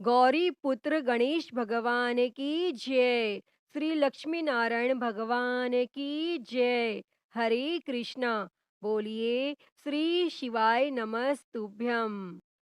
गौरी पुत्र गणेश भगवान की जय। श्री लक्ष्मी नारायण भगवान की जय। हरे कृष्णा। बोलिए श्री शिवाय नमस्तुभ्यम।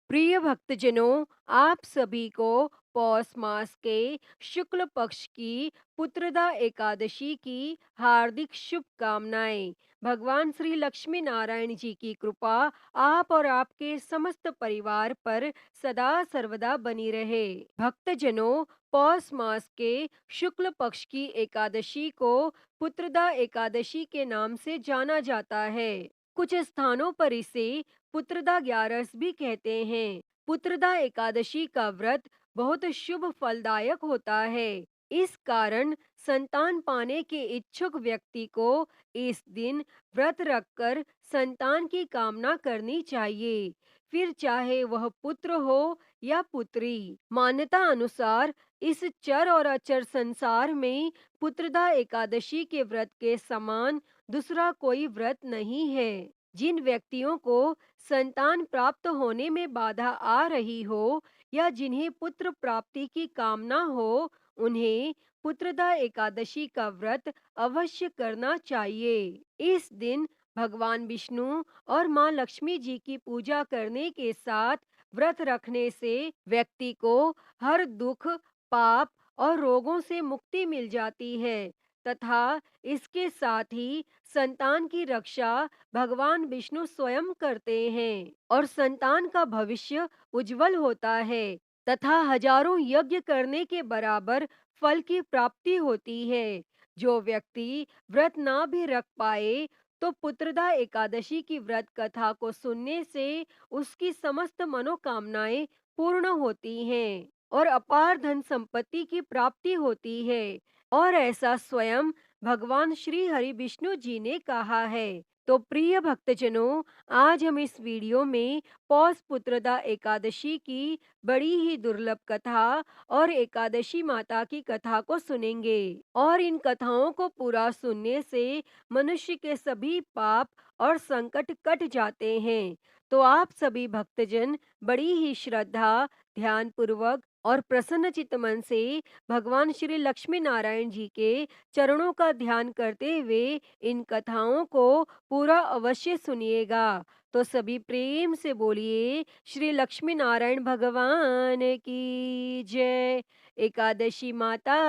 प्रिय भक्तजनों, आप सभी को पौष मास के शुक्ल पक्ष की पुत्रदा एकादशी की हार्दिक शुभकामनाएं। भगवान श्री लक्ष्मी नारायण जी की कृपा आप और आपके समस्त परिवार पर सदा सर्वदा बनी रहे। भक्तजनों, पौष मास के शुक्ल पक्ष की एकादशी को पुत्रदा एकादशी के नाम से जाना जाता है। कुछ स्थानों पर इसे पुत्रदा ग्यारस भी कहते हैं। पुत्रदा एकादशी का व्रत बहुत शुभ फलदायक होता है। इस कारण संतान पाने के इच्छुक व्यक्ति को इस दिन व्रत रखकर संतान की कामना करनी चाहिए, फिर चाहे वह पुत्र हो या पुत्री। मान्यता अनुसार इस चर और अचर संसार में पुत्रदा एकादशी के व्रत के समान दूसरा कोई व्रत नहीं है। जिन व्यक्तियों को संतान प्राप्त होने में बाधा आ रही हो या जिन्हें पुत्र प्राप्ति की कामना हो, उन्हें पुत्रदा एकादशी का व्रत अवश्य करना चाहिए। इस दिन भगवान विष्णु और माँ लक्ष्मी जी की पूजा करने के साथ व्रत रखने से व्यक्ति को हर दुख, पाप और रोगों से मुक्ति मिल जाती है तथा इसके साथ ही संतान की रक्षा भगवान विष्णु स्वयं करते हैं और संतान का भविष्य उज्जवल होता है तथा हजारों यज्ञ करने के बराबर फल की प्राप्ति होती है। जो व्यक्ति व्रत ना भी रख पाए तो पुत्रदा एकादशी की व्रत कथा को सुनने से उसकी समस्त मनोकामनाएं पूर्ण होती हैं और अपार धन संपत्ति की प्राप्ति होती है। और ऐसा स्वयं भगवान श्री हरि विष्णु जी ने कहा है। तो प्रिय भक्तजनों, आज हम इस वीडियो में पौष पुत्रदा एकादशी की बड़ी ही दुर्लभ कथा और एकादशी माता की कथा को सुनेंगे और इन कथाओं को पूरा सुनने से मनुष्य के सभी पाप और संकट कट जाते हैं। तो आप सभी भक्तजन बड़ी ही श्रद्धा, ध्यान पूर्वक और प्रसन्न चित्त मन से भगवान श्री लक्ष्मी नारायण जी के चरणों का ध्यान करते हुए इन कथाओं को पूरा अवश्य सुनिएगा। तो सभी प्रेम से बोलिए श्री लक्ष्मी नारायण भगवान की जय। एकादशी माता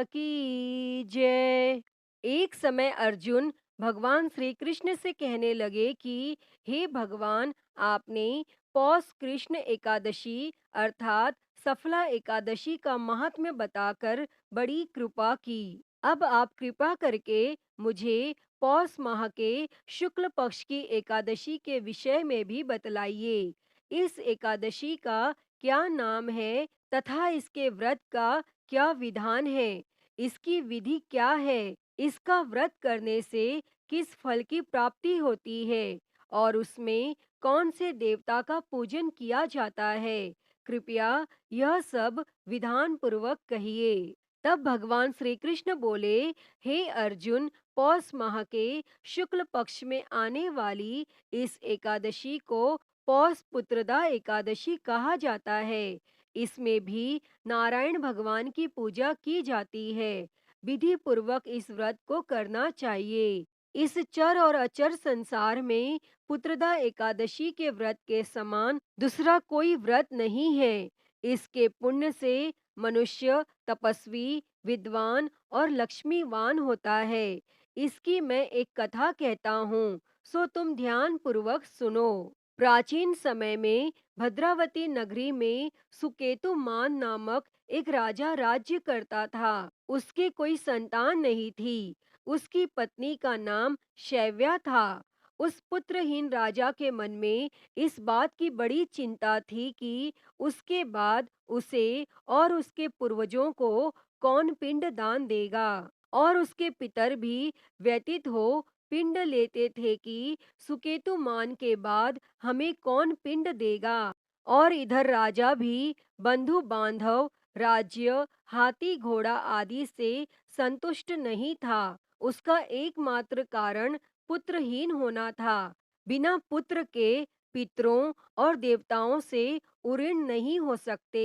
की जय। एक समय अर्जुन भगवान श्री कृष्ण से कहने लगे कि हे भगवान, आपने पौष कृष्ण एकादशी अर्थात सफला एकादशी का महात्म्य बताकर बड़ी कृपा की। अब आप कृपा करके मुझे पौष माह के शुक्ल पक्ष की एकादशी के विषय में भी बतलाइए। इस एकादशी का क्या नाम है तथा इसके व्रत का क्या विधान है? इसकी विधि क्या है? इसका व्रत करने से किस फल की प्राप्ति होती है और उसमें कौन से देवता का पूजन किया जाता है? कृपया यह सब विधान पूर्वक कहिए। तब भगवान श्री कृष्ण बोले, हे अर्जुन, पौष माह के शुक्ल पक्ष में आने वाली इस एकादशी को पौष पुत्रदा एकादशी कहा जाता है। इसमें भी नारायण भगवान की पूजा की जाती है। विधि पूर्वक इस व्रत को करना चाहिए। इस चर और अचर संसार में पुत्रदा एकादशी के व्रत के समान दूसरा कोई व्रत नहीं है। इसके पुण्य से मनुष्य तपस्वी, विद्वान और लक्ष्मीवान होता है। इसकी मैं एक कथा कहता हूँ, सो तुम ध्यान पूर्वक सुनो। प्राचीन समय में भद्रावती नगरी में सुकेतु मान नामक एक राजा राज्य करता था। उसके कोई संतान नहीं थी। उसकी पत्नी का नाम शैव्या था। उस पुत्रहीन राजा के मन में इस बात की बड़ी चिंता थी कि उसके बाद उसे और उसके पूर्वजों को कौन पिंड दान देगा और उसके पितर भी व्यतीत हो पिंड लेते थे कि सुकेतु मान के बाद हमें कौन पिंड देगा। और इधर राजा भी बंधु बांधव, राज्य, हाथी घोड़ा आदि से संतुष्ट नहीं था। उसका एकमात्र कारण पुत्रहीन होना था। बिना पुत्र के पितरों और देवताओं से उऋण नहीं हो सकते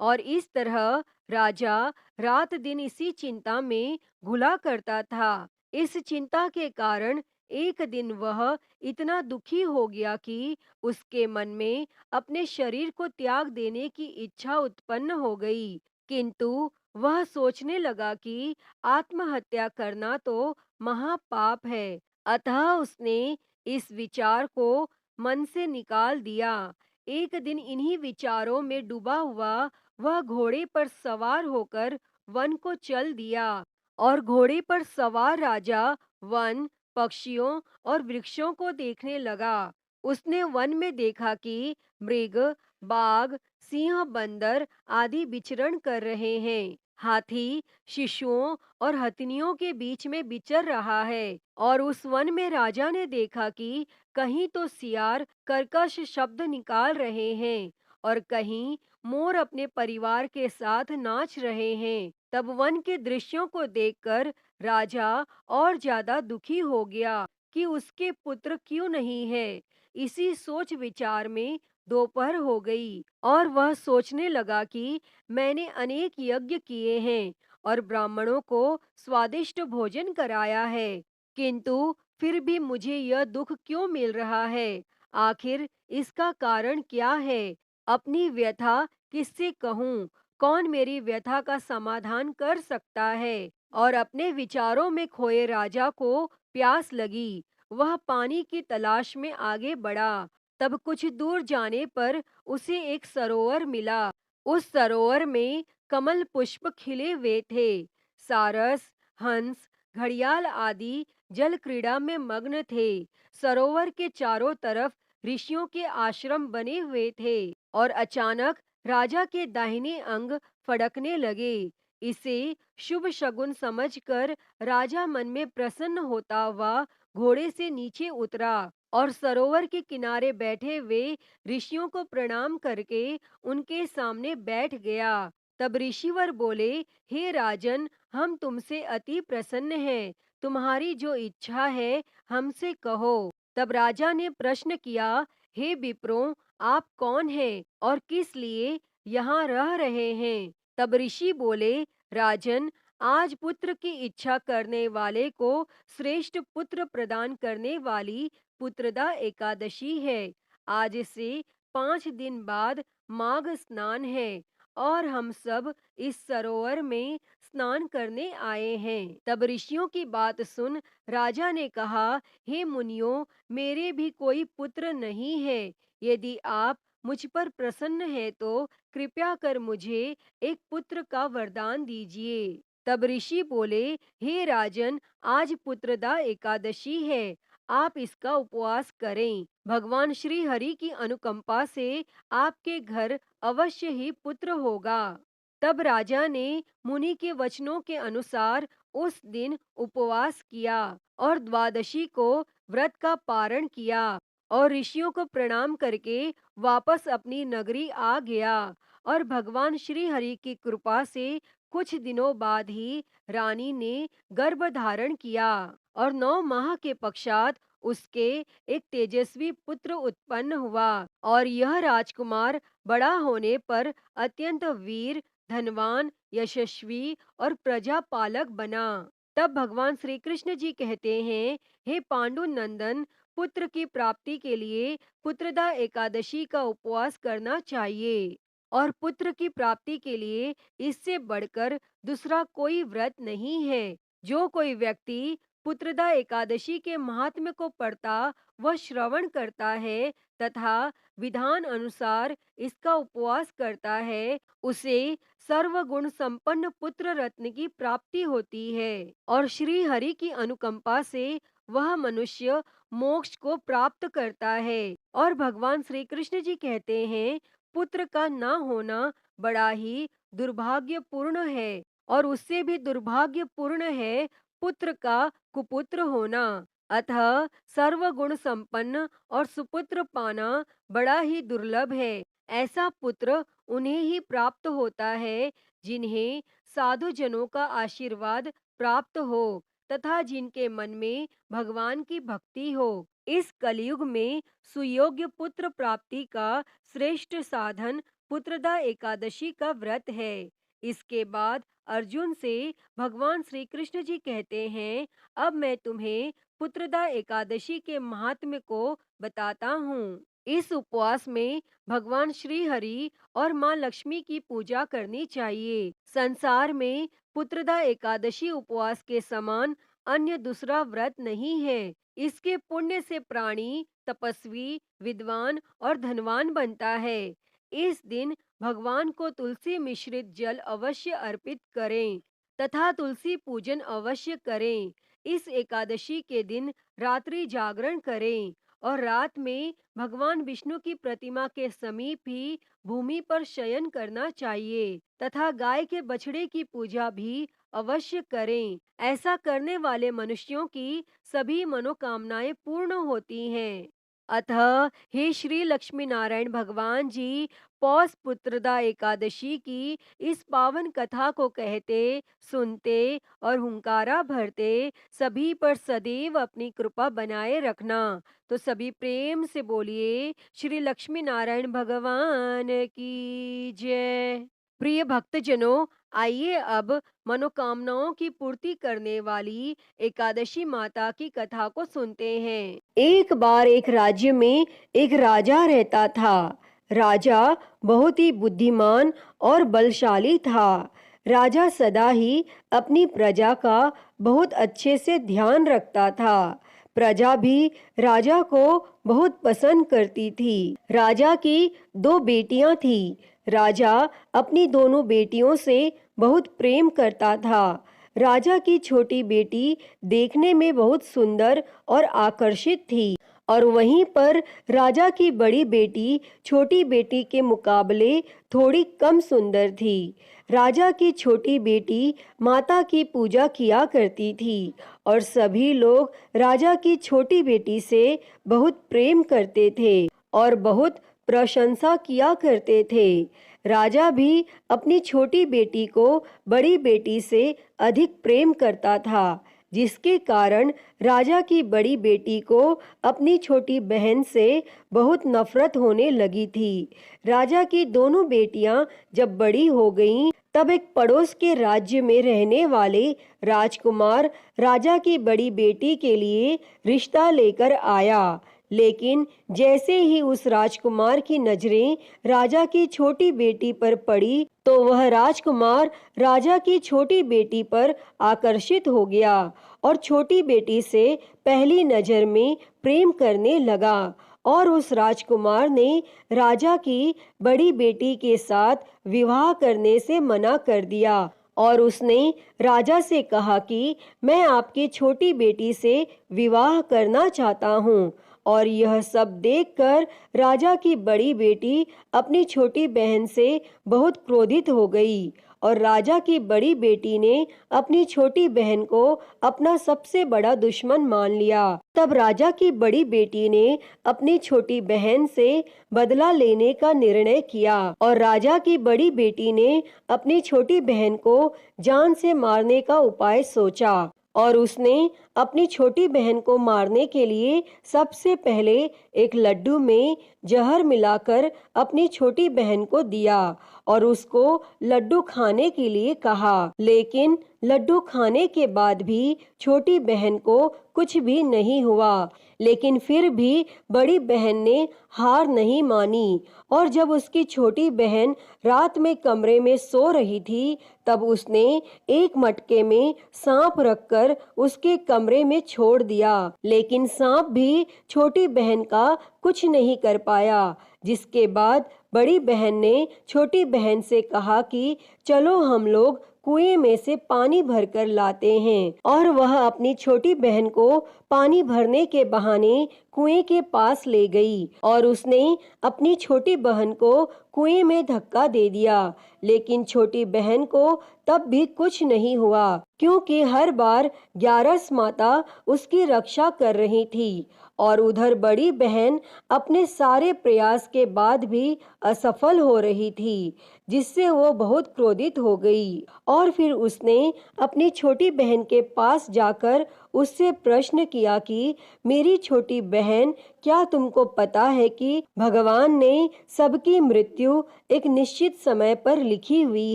और इस तरह राजा रात दिन इसी चिंता में घुला करता था। इस चिंता के कारण एक दिन वह इतना दुखी हो गया कि उसके मन में अपने शरीर को त्याग देने की इच्छा उत्पन्न हो गई। किंतु वह सोचने लगा कि आत्महत्या करना तो महापाप है। अतः उसने इस विचार को मन से निकाल दिया। एक दिन इन्हीं विचारों में डूबा हुआ वह घोड़े पर सवार होकर वन को चल दिया। और घोड़े पर सवार राजा वन, पक्षियों और वृक्षों को देखने लगा। उसने वन में देखा कि मृग, बाघ, सिंह, बंदर आदि विचरण कर रहे हैं। हाथी शिशुओं और हथनियों के बीच में विचर रहा है। और उस वन में राजा ने देखा कि कहीं तो सियार कर्कश शब्द निकाल रहे हैं और कहीं मोर अपने परिवार के साथ नाच रहे हैं। तब वन के दृश्यों को देखकर राजा और ज्यादा दुखी हो गया कि उसके पुत्र क्यों नहीं है। इसी सोच विचार में दोपहर हो गई और वह सोचने लगा कि मैंने अनेक यज्ञ किए हैं और ब्राह्मणों को स्वादिष्ट भोजन कराया है, किंतु फिर भी मुझे यह दुख क्यों मिल रहा है? आखिर इसका कारण क्या है? अपनी व्यथा किससे कहूँ? कौन मेरी व्यथा का समाधान कर सकता है? और अपने विचारों में खोए राजा को प्यास लगी। वह पानी की तलाश में आगे बढ़ा। तब कुछ दूर जाने पर उसे एक सरोवर मिला। उस सरोवर में कमल पुष्प खिले हुए थे। सारस, हंस, घड़ियाल आदि जल क्रीड़ा में मग्न थे। सरोवर के चारों तरफ ऋषियों के आश्रम बने हुए थे और अचानक राजा के दाहिने अंग फड़कने लगे। इसे शुभ शगुन समझकर राजा मन में प्रसन्न होता हुआ घोड़े से नीचे उतरा और सरोवर के किनारे बैठे हुए ऋषियों को प्रणाम करके उनके सामने बैठ गया। तब ऋषिवर बोले, हे राजन, हम तुमसे अति प्रसन्न हैं। तुम्हारी जो इच्छा है हमसे कहो। तब राजा ने प्रश्न किया, हे विप्रों, आप कौन हैं और किस लिए यहाँ रह रहे हैं? तब ऋषि बोले, राजन, आज पुत्र की इच्छा करने वाले को श्रेष्ठ पुत्र प्रदान करने वाली पुत्रदा एकादशी है। आज से 5 दिन बाद माघ स्नान है और हम सब इस सरोवर में स्नान करने आए हैं। तब ऋषियों की बात सुन राजा ने कहा, हे मुनियों, मेरे भी कोई पुत्र नहीं है। यदि आप मुझ पर प्रसन्न है तो कृपया कर मुझे एक पुत्र का वरदान दीजिए। तब ऋषि बोले, हे राजन, आज पुत्रदा एकादशी है, आप इसका उपवास करें। भगवान श्री हरि की अनुकंपा से आपके घर अवश्य ही पुत्र होगा। तब राजा ने मुनि के वचनों के अनुसार उस दिन उपवास किया और द्वादशी को व्रत का पारण किया और ऋषियों को प्रणाम करके वापस अपनी नगरी आ गया। और भगवान श्री हरि की कृपा से कुछ दिनों बाद ही रानी ने गर्भ धारण किया और 9 माह के पश्चात उसके एक तेजस्वी पुत्र उत्पन्न हुआ। और यह राजकुमार बड़ा होने पर अत्यंत वीर, धनवान, यशस्वी और प्रजापालक बना। तब भगवान श्री कृष्ण जी कहते हैं, हे पांडु नंदन, पुत्र की प्राप्ति के लिए पुत्रदा एकादशी का उपवास करना चाहिए और पुत्र की प्राप्ति के लिए इससे बढ़कर दूसरा कोई व्रत नहीं है। जो कोई व्यक्ति पुत्रदा एकादशी के महात्म्य को पढ़ता व श्रवण करता है तथा विधान अनुसार इसका उपवास करता है, उसे सर्वगुण संपन्न पुत्र रत्न की प्राप्ति होती है और श्री हरि की अनुकंपा से वह मनुष्य मोक्ष को प्राप्त करता है। और भगवान श्री कृष्ण जी कहते हैं, पुत्र का न होना बड़ा ही दुर्भाग्यपूर्ण है और उससे भी दुर्भाग्यपूर्ण है पुत्र का कुपुत्र होना। अतः सर्वगुण संपन्न और सुपुत्र पाना बड़ा ही दुर्लभ है। ऐसा पुत्र उन्हें ही प्राप्त होता है जिन्हें साधु जनों का आशीर्वाद प्राप्त हो तथा जिनके मन में भगवान की भक्ति हो। इस कलयुग में सुयोग्य पुत्र प्राप्ति का श्रेष्ठ साधन पुत्रदा एकादशी का व्रत है। इसके बाद अर्जुन से भगवान श्री कृष्ण जी कहते हैं, अब मैं तुम्हें पुत्रदा एकादशी के महात्म्य को बताता हूँ। इस उपवास में भगवान श्री हरि और माँ लक्ष्मी की पूजा करनी चाहिए। संसार में पुत्रदा एकादशी उपवास के समान अन्य दूसरा व्रत नहीं है। इसके पुण्य से प्राणी तपस्वी, विद्वान और धनवान बनता है। इस दिन भगवान को तुलसी मिश्रित जल अवश्य अर्पित करें तथा तुलसी पूजन अवश्य करें। इस एकादशी के दिन रात्रि जागरण करें और रात में भगवान विष्णु की प्रतिमा के समीप ही भूमि पर शयन करना चाहिए तथा गाय के बछड़े की पूजा भी अवश्य करें। ऐसा करने वाले मनुष्यों की सभी मनोकामनाएं पूर्ण होती हैं। अतः हे श्री लक्ष्मी नारायण भगवान जी पौष पुत्रदा एकादशी की इस पावन कथा को कहते, सुनते और हुंकारा भरते सभी पर सदैव अपनी कृपा बनाए रखना। तो सभी प्रेम से बोलिए श्री लक्ष्मी नारायण भगवान की जय। प्रिय भक्तजनों, आइए अब मनोकामनाओं की पूर्ति करने वाली एकादशी माता की कथा को सुनते हैं। एक बार एक राज्य में एक राजा रहता था। राजा बहुत ही बुद्धिमान और बलशाली था। राजा सदा ही अपनी प्रजा का बहुत अच्छे से ध्यान रखता था। प्रजा भी राजा को बहुत पसंद करती थी। राजा की दो बेटियां थी। राजा अपनी दोनों बेटियों से बहुत प्रेम करता था। राजा की छोटी बेटी देखने में बहुत सुंदर और आकर्षित थी और वहीं पर राजा की बड़ी बेटी छोटी बेटी के मुकाबले थोड़ी कम सुंदर थी। राजा की छोटी बेटी माता की पूजा किया करती थी और सभी लोग राजा की छोटी बेटी से बहुत प्रेम करते थे और बहुत प्रशंसा किया करते थे। राजा भी अपनी छोटी बेटी को बड़ी बेटी से अधिक प्रेम करता था, जिसके कारण राजा की बड़ी बेटी को अपनी छोटी बहन से बहुत नफरत होने लगी थी। राजा की दोनों बेटियां जब बड़ी हो गईं, तब एक पड़ोस के राज्य में रहने वाले राजकुमार राजा की बड़ी बेटी के लिए रिश्ता लेकर आया। लेकिन जैसे ही उस राजकुमार की नजरें राजा की छोटी बेटी पर पड़ी, तो वह राजकुमार राजा की छोटी बेटी पर आकर्षित हो गया और छोटी बेटी से पहली नजर में प्रेम करने लगा। और उस राजकुमार ने राजा की बड़ी बेटी के साथ विवाह करने से मना कर दिया और उसने राजा से कहा कि मैं आपकी छोटी बेटी से विवाह करना चाहता हूँ। और यह सब देखकर राजा की बड़ी बेटी अपनी छोटी बहन से बहुत क्रोधित हो गई और राजा की बड़ी बेटी ने अपनी छोटी बहन को अपना सबसे बड़ा दुश्मन मान लिया। तब राजा की बड़ी बेटी ने अपनी छोटी बहन से बदला लेने का निर्णय किया और राजा की बड़ी बेटी ने अपनी छोटी बहन को जान से मारने का उपाय सोचा और उसने अपनी छोटी बहन को मारने के लिए सबसे पहले एक लड्डू में जहर मिलाकर अपनी छोटी बहन को दिया और उसको लड्डू खाने के लिए कहा। लेकिन लड्डू खाने के बाद भी छोटी बहन को कुछ भी नहीं हुआ। लेकिन फिर भी बड़ी बहन ने हार नहीं मानी और जब उसकी छोटी बहन रात में कमरे में सो रही थी, तब उसने एक मटके में सांप रखकर उसके कमरे में छोड़ दिया। लेकिन सांप भी छोटी बहन का कुछ नहीं कर पाया। जिसके बाद बड़ी बहन ने छोटी बहन से कहा कि चलो हम लोग कुएं में से पानी भरकर लाते हैं। और वह अपनी छोटी बहन को पानी भरने के बहाने कुएं के पास ले गई और उसने अपनी छोटी बहन को कुएं में धक्का दे दिया। लेकिन छोटी बहन को तब भी कुछ नहीं हुआ, क्योंकि हर बार ग्यारस माता उसकी रक्षा कर रही थी और उधर बड़ी बहन अपने सारे प्रयास के बाद भी असफल हो रही थी। जिससे वो बहुत क्रोधित हो गई और फिर उसने अपनी छोटी बहन के पास जाकर उससे प्रश्न किया कि मेरी छोटी बहन, क्या तुमको पता है कि भगवान ने सबकी मृत्यु एक निश्चित समय पर लिखी हुई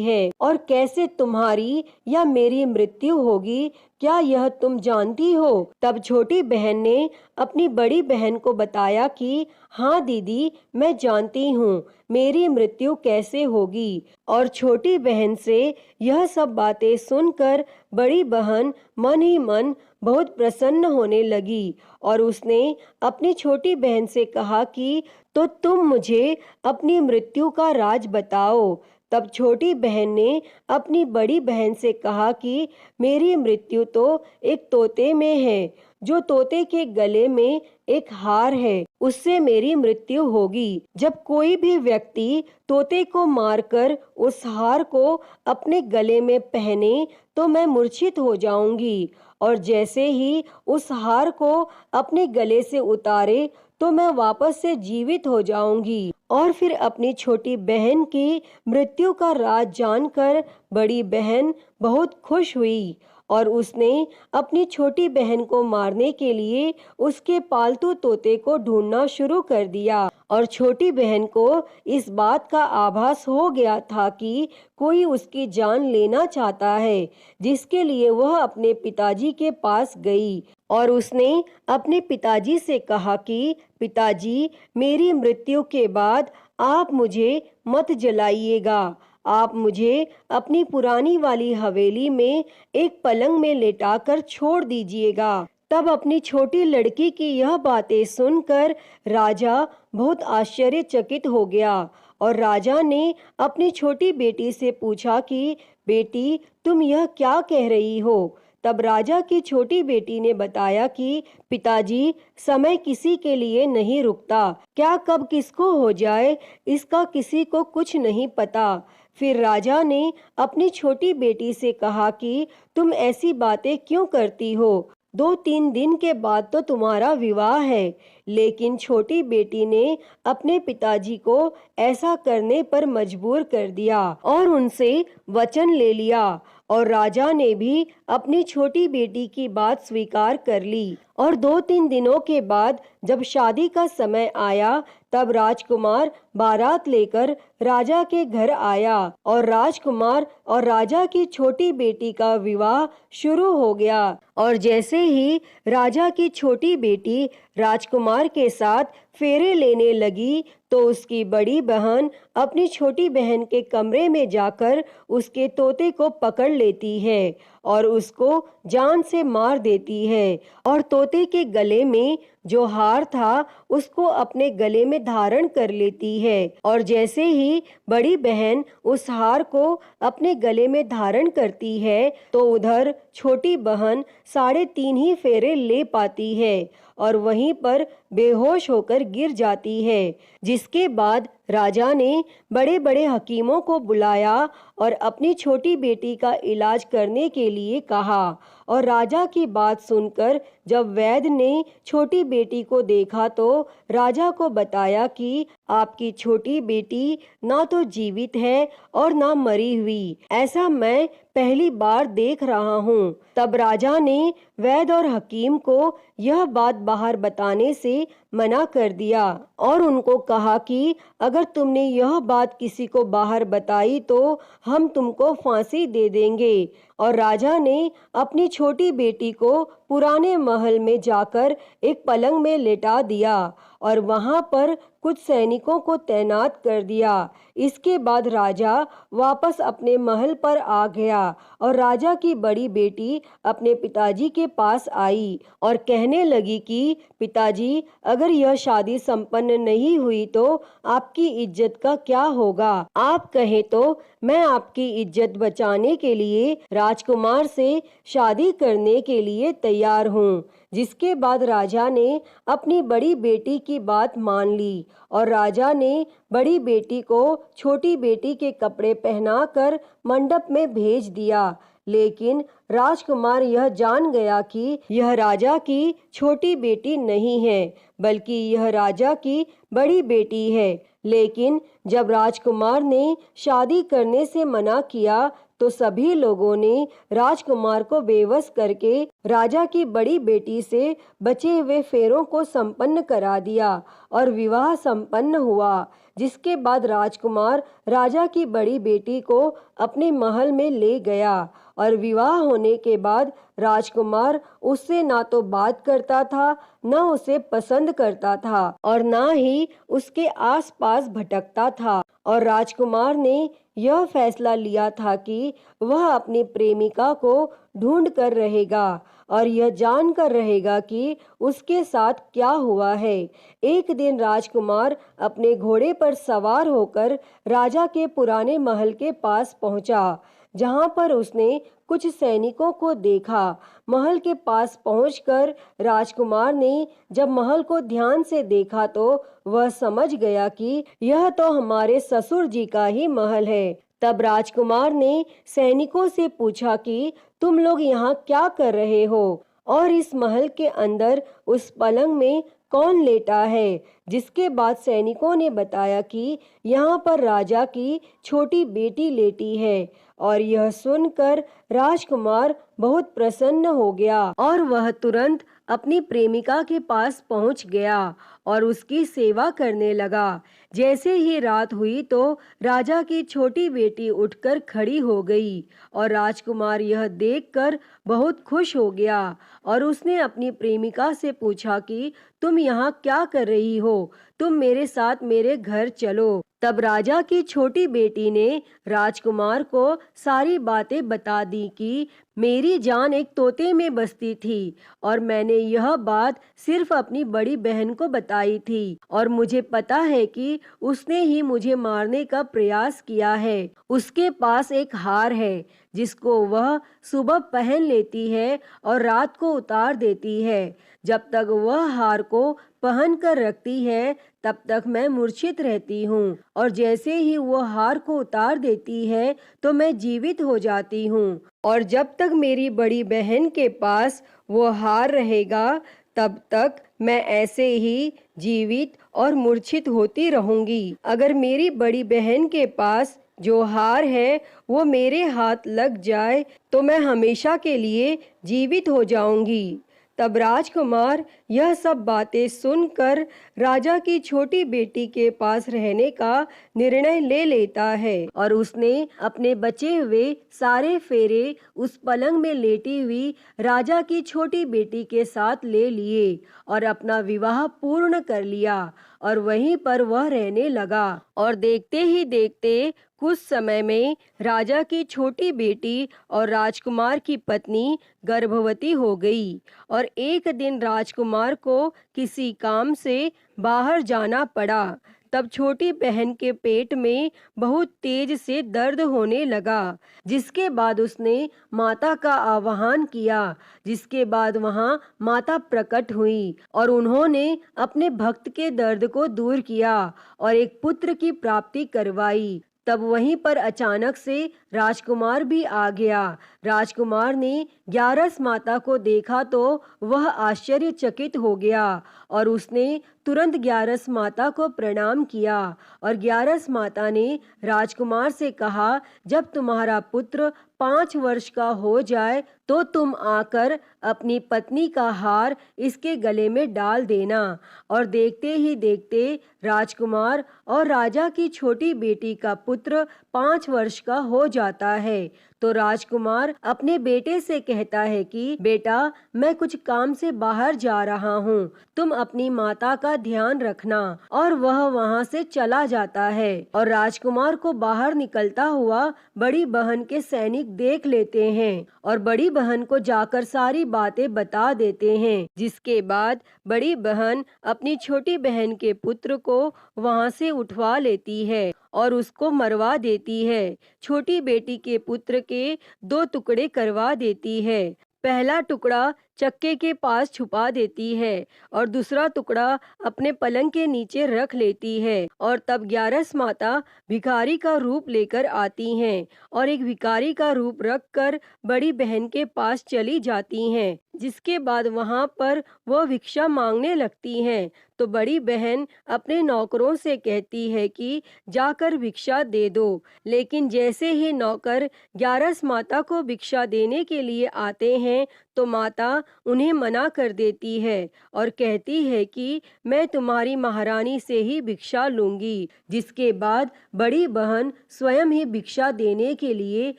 है और कैसे तुम्हारी या मेरी मृत्यु होगी, क्या यह तुम जानती हो? तब छोटी बहन ने अपनी बड़ी बहन को बताया कि हाँ दीदी, मैं जानती हूँ मेरी मृत्यु कैसे होगी। और छोटी बहन से यह सब बातें सुनकर बड़ी बहन मन ही मन बहुत प्रसन्न होने लगी और उसने अपनी छोटी बहन से कहा कि तो तुम मुझे अपनी मृत्यु का राज बताओ। तब छोटी बहन ने अपनी बड़ी बहन से कहा कि मेरी मृत्यु तो एक तोते में है, जो तोते के गले में एक हार है, उससे मेरी मृत्यु होगी। जब कोई भी व्यक्ति तोते को मारकर उस हार को अपने गले में पहने तो मैं मूर्छित हो जाऊंगी, और जैसे ही उस हार को अपने गले से उतारे तो मैं वापस से जीवित हो जाऊंगी। और फिर अपनी छोटी बहन की मृत्यु का राज जानकर बड़ी बहन बहुत खुश हुई और उसने अपनी छोटी बहन को मारने के लिए उसके पालतू तोते को ढूंढना शुरू कर दिया। और छोटी बहन को इस बात का आभास हो गया था कि कोई उसकी जान लेना चाहता है, जिसके लिए वह अपने पिताजी के पास गई और उसने अपने पिताजी से कहा कि पिताजी, मेरी मृत्यु के बाद आप मुझे मत जलाइएगा, आप मुझे अपनी पुरानी वाली हवेली में एक पलंग में लेटाकर छोड़ दीजिएगा। तब अपनी छोटी लड़की की यह बातें सुनकर राजा बहुत आश्चर्यचकित हो गया और राजा ने अपनी छोटी बेटी से पूछा कि बेटी, तुम यह क्या कह रही हो? तब राजा की छोटी बेटी ने बताया कि पिताजी, समय किसी के लिए नहीं रुकता, क्या कब किसको हो जाए इसका किसी को कुछ नहीं पता। फिर राजा ने अपनी छोटी बेटी से कहा कि तुम ऐसी बातें क्यों करती हो? 2-3 दिन के बाद तो तुम्हारा विवाह है। लेकिन छोटी बेटी ने अपने पिताजी को ऐसा करने पर मजबूर कर दिया और उनसे वचन ले लिया और राजा ने भी अपनी छोटी बेटी की बात स्वीकार कर ली। और 2-3 दिनों के बाद जब शादी का समय आया तब राजकुमार बारात लेकर राजा के घर आया और राजकुमार और राजा की छोटी बेटी का विवाह शुरू हो गया। और जैसे ही राजा की छोटी बेटी राजकुमार के साथ फेरे लेने लगी तो उसकी बड़ी बहन अपनी छोटी बहन के कमरे में जाकर उसके तोते को पकड़ लेती है और उसको जान से मार देती है और तोते के गले में जो हार था उसको अपने गले में धारण कर लेती है। और जैसे ही बड़ी बहन उस हार को अपने गले में धारण करती है तो उधर छोटी बहन 3.5 ही फेरे ले पाती है और वहीं पर बेहोश होकर गिर जाती है। जिसके बाद राजा ने बड़े बड़े हकीमों को बुलाया और अपनी छोटी बेटी का इलाज करने के लिए कहा। और राजा की बात सुनकर जब वैद्य ने छोटी बेटी को देखा तो राजा को बताया कि आपकी छोटी बेटी ना तो जीवित है और ना मरी हुई, ऐसा मैं पहली बार देख रहा हूँ। तब राजा ने वैद्य और हकीम को यह बात बाहर बताने से मना कर दिया और उनको कहा कि अगर तुमने यह बात किसी को बाहर बताई तो हम तुमको फांसी दे देंगे। और राजा ने अपनी छोटी बेटी को पुराने महल में जाकर एक पलंग में लेटा दिया और वहां पर कुछ सैनिकों को तैनात कर दिया। इसके बाद राजा वापस अपने महल पर आ गया और राजा की बड़ी बेटी अपने पिताजी के पास आई और कहने लगी कि पिताजी, अगर यह शादी संपन्न नहीं हुई तो आपकी इज्जत का क्या होगा? आप कहें तो मैं आपकी इज्जत बचाने के लिए राजकुमार से शादी करने के लिए तैयार हूँ। जिसके बाद राजा ने अपनी बड़ी बेटी की बात मान ली और राजा ने बड़ी बेटी को छोटी बेटी के कपड़े पहनाकर मंडप में भेज दिया। लेकिन राजकुमार यह जान गया कि यह राजा की छोटी बेटी नहीं है, बल्कि यह राजा की बड़ी बेटी है। लेकिन जब राजकुमार ने शादी करने से मना किया तो सभी लोगों ने राजकुमार को बेबस करके राजा की बड़ी बेटी से बचे हुए फेरों को संपन्न करा दिया और विवाह संपन्न हुआ। जिसके बाद राजकुमार राजा की बड़ी बेटी को अपने महल में ले गया और विवाह होने के बाद राजकुमार उससे ना तो बात करता था, न उसे पसंद करता था और ना ही उसके आसपास भटकता था। और राजकुमार ने यह फैसला लिया था कि वह अपनी प्रेमिका को ढूंढ कर रहेगा और यह जान कर रहेगा कि उसके साथ क्या हुआ है। एक दिन राजकुमार अपने घोड़े पर सवार होकर राजा के पुराने महल के पास पहुंचा, जहां पर उसने कुछ सैनिकों को देखा। महल के पास पहुंचकर राजकुमार ने जब महल को ध्यान से देखा तो वह समझ गया कि यह तो हमारे ससुर जी का ही महल है। तब राजकुमार ने सैनिकों से पूछा कि तुम लोग यहाँ क्या कर रहे हो और इस महल के अंदर उस पलंग में कौन लेटा है। जिसके बाद सैनिकों ने बताया कि यहाँ पर राजा की छोटी बेटी लेटी है। और यह सुनकर राजकुमार बहुत प्रसन्न हो गया और वह तुरंत अपनी प्रेमिका के पास पहुंच गया और उसकी सेवा करने लगा। जैसे ही रात हुई तो राजा की छोटी बेटी उठकर खड़ी हो गई और राजकुमार यह देखकर बहुत खुश हो गया और उसने अपनी प्रेमिका से पूछा कि तुम यहाँ क्या कर रही हो, तुम मेरे साथ मेरे घर चलो। तब राजा की छोटी बेटी ने राजकुमार को सारी बातें बता दी कि मेरी जान एक तोते में बसती थी और मैंने यह बात सिर्फ अपनी बड़ी बहन को बताई थी और मुझे पता है कि उसने ही मुझे मारने का प्रयास किया है। उसके पास एक हार है जिसको वह सुबह पहन लेती है और रात को उतार देती है। जब तक वह हार को पहन कर रखती है तब तक मैं मूर्छित रहती हूँ और जैसे ही वो हार को उतार देती है तो मैं जीवित हो जाती हूँ और जब तक मेरी बड़ी बहन के पास वो हार रहेगा तब तक मैं ऐसे ही जीवित और मूर्छित होती रहूंगी। अगर मेरी बड़ी बहन के पास जो हार है वो मेरे हाथ लग जाए तो मैं हमेशा के लिए जीवित हो जाऊंगी। तब राजकुमार यह सब बातें सुनकर राजा की छोटी बेटी के पास रहने का निर्णय ले लेता है और उसने अपने बचे हुए सारे फेरे उस पलंग में लेटी हुई राजा की छोटी बेटी के साथ ले लिए और अपना विवाह पूर्ण कर लिया और वहीं पर वह रहने लगा। और देखते ही देखते कुछ समय में राजा की छोटी बेटी और राजकुमार की पत्नी गर्भवती हो गई और एक दिन राजकुमार को किसी काम से बाहर जाना पड़ा। तब छोटी बहन के पेट में बहुत तेज से दर्द होने लगा, जिसके बाद उसने माता का आह्वान किया। जिसके बाद वहां माता प्रकट हुई और उन्होंने अपने भक्त के दर्द को दूर किया और एक पुत्र की प्राप्ति करवाई। तब वहीं पर अचानक से राजकुमार भी आ गया। राजकुमार ने ग्यारस माता को देखा तो वह आश्चर्यचकित हो गया और उसने तुरंत ग्यारस माता को प्रणाम किया और ग्यारस माता ने राजकुमार से कहा, जब तुम्हारा पुत्र 5 वर्ष का हो जाए तो तुम आकर अपनी पत्नी का हार इसके गले में डाल देना। और देखते ही देखते राजकुमार और राजा की छोटी बेटी का पुत्र 5 वर्ष का हो जाता है। तो राजकुमार अपने बेटे से कहता है कि बेटा, मैं कुछ काम से बाहर जा रहा हूँ, तुम अपनी माता का ध्यान रखना। और वह वहाँ से चला जाता है और राजकुमार को बाहर निकलता हुआ बड़ी बहन के सैनिक देख लेते हैं और बड़ी बहन को जाकर सारी बातें बता देते हैं। जिसके बाद बड़ी बहन अपनी छोटी बहन के पुत्र को वहाँ से उठवा लेती है और उसको मरवा देती है। छोटी बेटी के पुत्र के 2 टुकड़े करवा देती है। पहला टुकड़ा चक्के के पास छुपा देती है और दूसरा टुकड़ा अपने पलंग के नीचे रख लेती है। और तब 11 माता भिखारी का रूप लेकर आती हैं और एक भिखारी का रूप रखकर बड़ी बहन के पास चली जाती हैं, जिसके बाद वहां पर वह भिक्षा मांगने लगती हैं। तो बड़ी बहन अपने नौकरों से कहती है कि जाकर भिक्षा दे दो, लेकिन जैसे ही नौकर 11 माता को भिक्षा देने के लिए आते हैं तो माता उन्हें मना कर देती है और कहती है कि मैं तुम्हारी महारानी से ही भिक्षा लूंगी। जिसके बाद बड़ी बहन स्वयं ही भिक्षा देने के लिए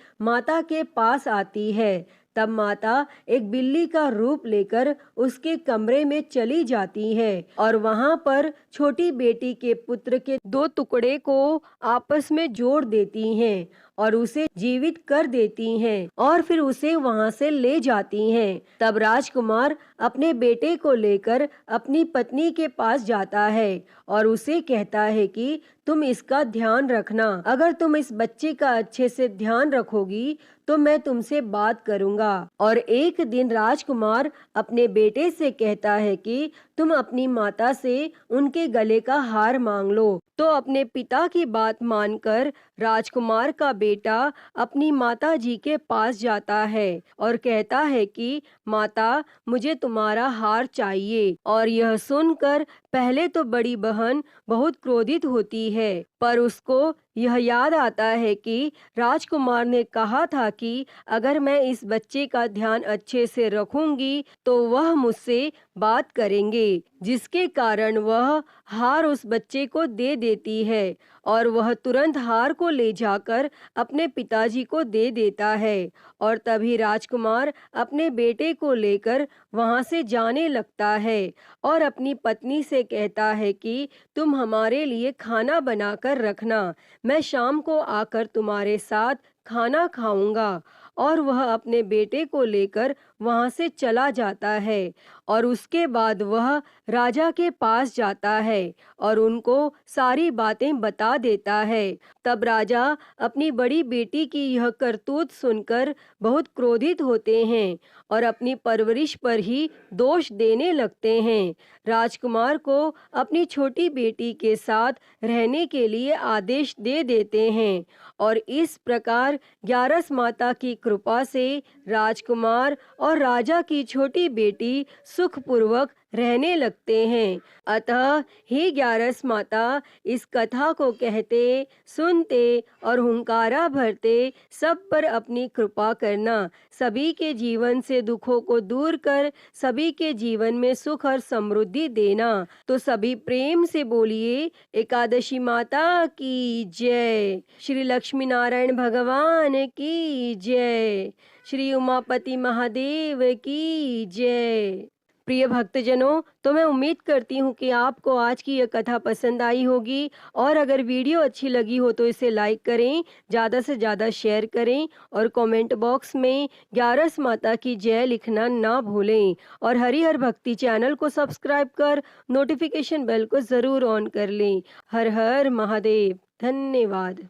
माता के पास आती है। तब माता एक बिल्ली का रूप लेकर उसके कमरे में चली जाती है और वहां पर छोटी बेटी के पुत्र के 2 टुकड़े को आपस में जोड़ देती हैं और उसे जीवित कर देती हैं और फिर उसे वहां से ले जाती हैं। तब राजकुमार अपने बेटे को लेकर अपनी पत्नी के पास जाता है और उसे कहता है कि तुम इसका ध्यान रखना, अगर तुम इस बच्चे का अच्छे से ध्यान रखोगी तो मैं तुमसे बात करूंगा। और एक दिन राजकुमार अपने बेटे से कहता है कि तुम अपनी माता से उनके गले का हार मांग लो। तो अपने पिता की बात मानकर राजकुमार का बेटा अपनी माता जी के पास जाता है और कहता है कि माता, मुझे तुम्हारा हार चाहिए। और यह सुनकर पहले तो बड़ी बहन बहुत क्रोधित होती है, पर उसको यह याद आता है कि राजकुमार ने कहा था कि अगर मैं इस बच्चे का ध्यान अच्छे से रखूंगी तो वह मुझसे बात करेंगे, जिसके कारण वह हार उस बच्चे को दे देती है और वह तुरंत हार को ले जाकर अपने पिताजी को दे देता है। और तभी राजकुमार अपने बेटे को लेकर वहां से जाने लगता है और अपनी पत्नी से कहता है कि तुम हमारे लिए खाना बनाकर रखना, मैं शाम को आकर तुम्हारे साथ खाना खाऊंगा। और वह अपने बेटे को लेकर वहां से चला जाता है और उसके बाद वह राजा के पास जाता है और उनको सारी बातें बता देता है। तब राजा अपनी बड़ी बेटी की यह करतूत सुनकर बहुत क्रोधित होते हैं और अपनी परवरिश पर ही दोष देने लगते हैं। राजकुमार को अपनी छोटी बेटी के साथ रहने के लिए आदेश दे देते हैं और इस प्रकार 11 माता की कृपा से राजकुमार और राजा की छोटी बेटी सुखपूर्वक रहने लगते हैं। अतः हे 11 माता, इस कथा को कहते, सुनते और हुंकारा भरते सब पर अपनी कृपा करना, सभी के जीवन से दुखों को दूर कर सभी के जीवन में सुख और समृद्धि देना। तो सभी प्रेम से बोलिए एकादशी माता की जय, श्री लक्ष्मी नारायण भगवान की जय, श्री उमापति महादेव की जय। प्रिय भक्तजनों, तो मैं उम्मीद करती हूँ कि आपको आज की यह कथा पसंद आई होगी और अगर वीडियो अच्छी लगी हो तो इसे लाइक करें, ज़्यादा से ज़्यादा शेयर करें और कमेंट बॉक्स में 11 माता की जय लिखना ना भूलें और हरिहर भक्ति चैनल को सब्सक्राइब कर नोटिफिकेशन बेल को ज़रूर ऑन कर लें। हर हर महादेव। धन्यवाद।